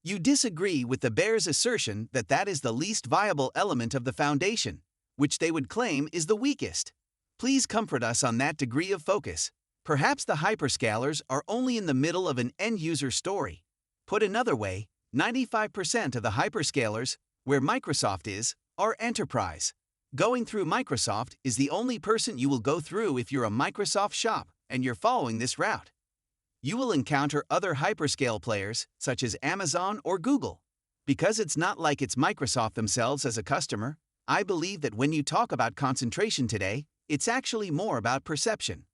You disagree with the bear's assertion that that is the least viable element of the foundation, which they would claim is the weakest. Please comfort us on that degree of focus. Perhaps the hyperscalers are only in the middle of an end-user story. Put another way, 95% of the hyperscalers, where Microsoft is, are enterprise. Going through Microsoft is the only person you will go through if you're a Microsoft shop and you're following this route. You will encounter other hyperscale players, such as Amazon or Google. Because it's not like it's Microsoft themselves as a customer, I believe that when you talk about concentration today, it's actually more about perception.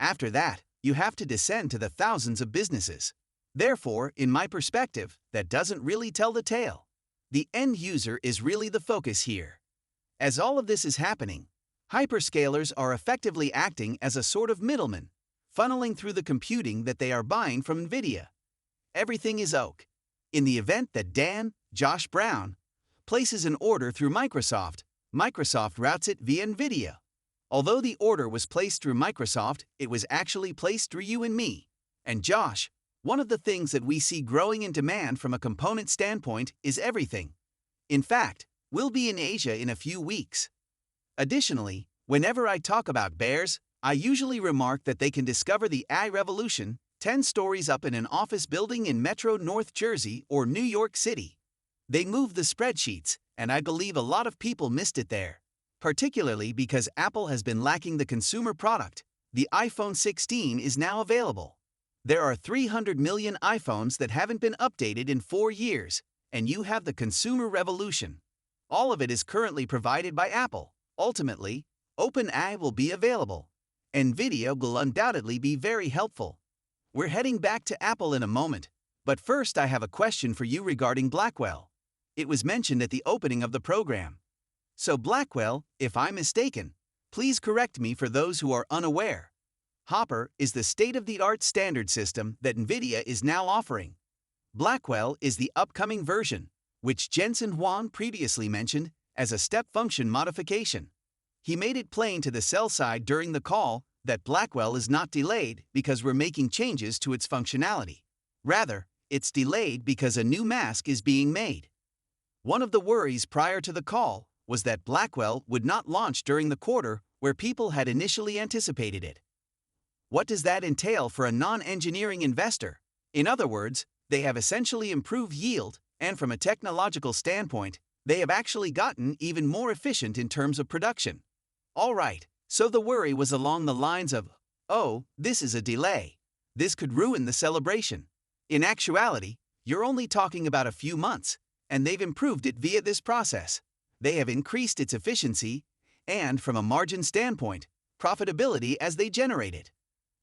After that, you have to descend to the thousands of businesses. Therefore, in my perspective, that doesn't really tell the tale. The end user is really the focus here. As all of this is happening, hyperscalers are effectively acting as a sort of middleman, funneling through the computing that they are buying from Nvidia. Everything is OK. In the event that Josh Brown, places an order through Microsoft, Microsoft routes it via Nvidia. Although the order was placed through Microsoft, it was actually placed through you and me. And Josh, one of the things that we see growing in demand from a component standpoint is everything. In fact, we'll be in Asia in a few weeks. Additionally, whenever I talk about bears, I usually remark that they can discover the AI revolution 10 stories up in an office building in Metro North Jersey or New York City. They moved the spreadsheets, and I believe a lot of people missed it there. Particularly because Apple has been lacking the consumer product. The iPhone 16 is now available. There are 300 million iPhones that haven't been updated in 4 years, and you have the consumer revolution. All of it is currently provided by Apple. Ultimately, OpenAI will be available. Nvidia will undoubtedly be very helpful. We're heading back to Apple in a moment, but first I have a question for you regarding Blackwell. It was mentioned at the opening of the program. So Blackwell, if I'm mistaken, please correct me for those who are unaware. Hopper is the state-of-the-art standard system that Nvidia is now offering. Blackwell is the upcoming version, which Jensen Huang previously mentioned as a step function modification. He made it plain to the sell side during the call that Blackwell is not delayed because we're making changes to its functionality. Rather, it's delayed because a new mask is being made. One of the worries prior to the call was that Blackwell would not launch during the quarter where people had initially anticipated it. What does that entail for a non-engineering investor? In other words, they have essentially improved yield, and from a technological standpoint, they have actually gotten even more efficient in terms of production. All right, so the worry was along the lines of, oh, this is a delay. This could ruin the celebration. In actuality, you're only talking about a few months, and they've improved it via this process. They have increased its efficiency, and from a margin standpoint, profitability as they generate it.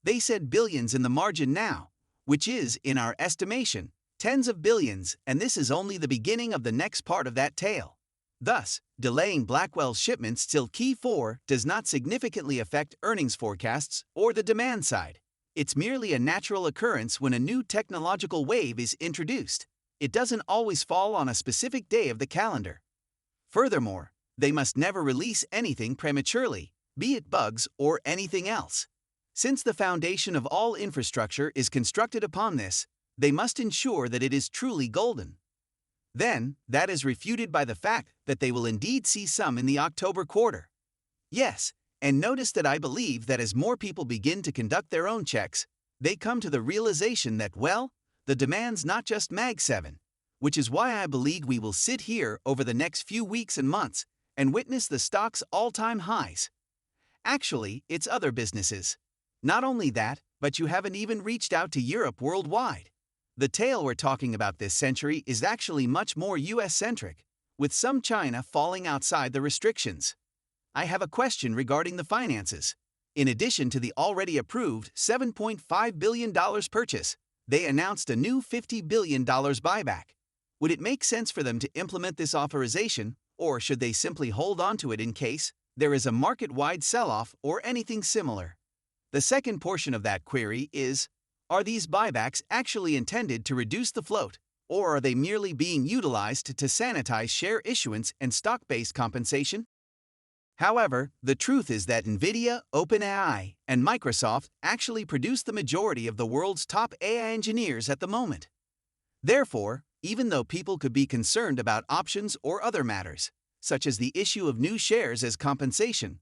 They said billions in the margin now, which is, in our estimation, tens of billions, and this is only the beginning of the next part of that tale. Thus, delaying Blackwell's shipments till Q4 does not significantly affect earnings forecasts or the demand side. It's merely a natural occurrence when a new technological wave is introduced. It doesn't always fall on a specific day of the calendar. Furthermore, they must never release anything prematurely, be it bugs or anything else. Since the foundation of all infrastructure is constructed upon this, they must ensure that it is truly golden. Then, that is refuted by the fact that they will indeed see some in the October quarter. Yes, and notice that I believe that as more people begin to conduct their own checks, they come to the realization that, well, the demand's not just Mag 7, which is why I believe we will sit here over the next few weeks and months and witness the stock's all-time highs. Actually, it's other businesses. Not only that, but you haven't even reached out to Europe worldwide. The tale we're talking about this century is actually much more US-centric, with some China falling outside the restrictions. I have a question regarding the finances. In addition to the already approved $7.5 billion purchase, they announced a new $50 billion buyback. Would it make sense for them to implement this authorization, or should they simply hold on to it in case there is a market-wide sell-off or anything similar? The second portion of that query is, are these buybacks actually intended to reduce the float, or are they merely being utilized to sanitize share issuance and stock-based compensation? However, the truth is that Nvidia, OpenAI, and Microsoft actually produce the majority of the world's top AI engineers at the moment. Therefore, even though people could be concerned about options or other matters, such as the issue of new shares as compensation.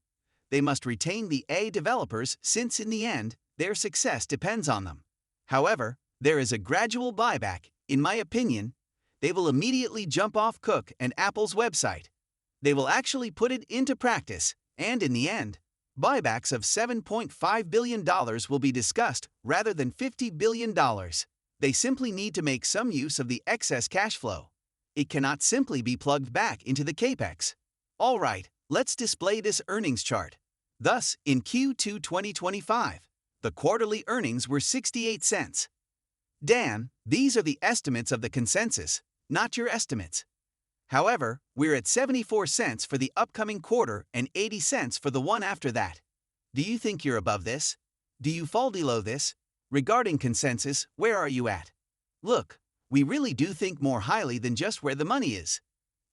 They must retain the A developers since in the end, their success depends on them. However, there is a gradual buyback. In my opinion, they will immediately jump off Cook and Apple's website. They will actually put it into practice, and in the end, buybacks of $7.5 billion will be discussed rather than $50 billion. They simply need to make some use of the excess cash flow. It cannot simply be plugged back into the capex. All right, let's display this earnings chart. Thus, in Q2 2025, the quarterly earnings were 68 cents. Dan, these are the estimates of the consensus, not your estimates. However, we're at 74 cents for the upcoming quarter and 80 cents for the one after that. Do you think you're above this? Do you fall below this? Regarding consensus, where are you at? Look, we really do think more highly than just where the money is.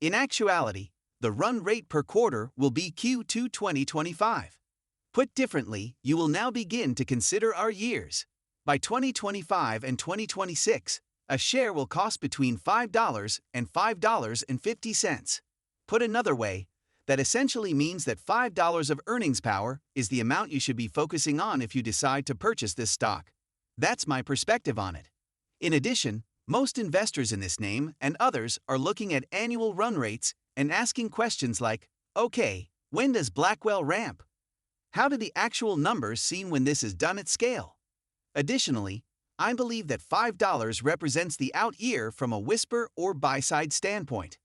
In actuality, the run rate per quarter will be Q2 2025. Put differently, you will now begin to consider our years. By 2025 and 2026, a share will cost between $5 and $5.50. Put another way, that essentially means that $5 of earnings power is the amount you should be focusing on if you decide to purchase this stock. That's my perspective on it. In addition, most investors in this name and others are looking at annual run rates and asking questions like, okay, when does Blackwell ramp? How do the actual numbers seem when this is done at scale? Additionally, I believe that $5 represents the out year from a whisper or buy-side standpoint.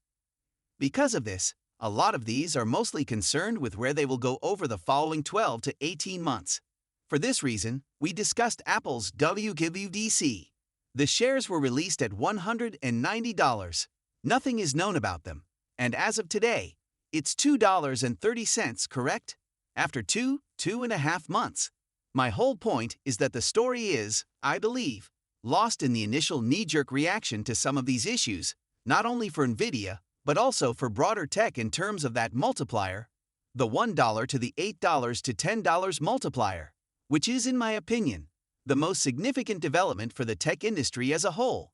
Because of this, a lot of these are mostly concerned with where they will go over the following 12 to 18 months. For this reason, we discussed Apple's WWDC. The shares were released at $190. Nothing is known about them, and as of today, it's $2.30, correct? After 2.5 months. My whole point is that the story is, I believe, lost in the initial knee-jerk reaction to some of these issues, not only for Nvidia, but also for broader tech in terms of that multiplier, the $1 to the $8 to $10 multiplier, which is, in my opinion, the most significant development for the tech industry as a whole.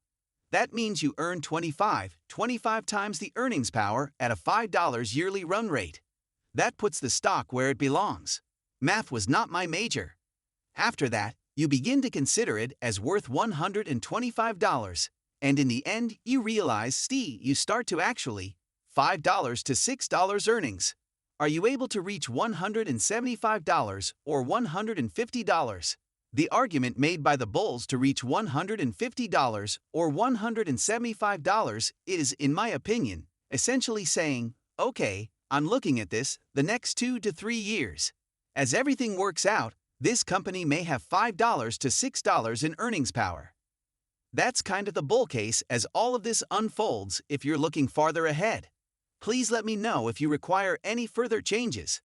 That means you earn 25 times the earnings power at a $5 yearly run rate. That puts the stock where it belongs. Math was not my major. After that, you begin to consider it as worth $125, and in the end, you realize, you start to actually $5 to $6 earnings. Are you able to reach $175 or $150? The argument made by the bulls to reach $150 or $175 is, in my opinion, essentially saying, okay, I'm looking at this the next 2 to 3 years. As everything works out, this company may have $5 to $6 in earnings power. That's kind of the bull case as all of this unfolds if you're looking farther ahead. Please let me know if you require any further changes.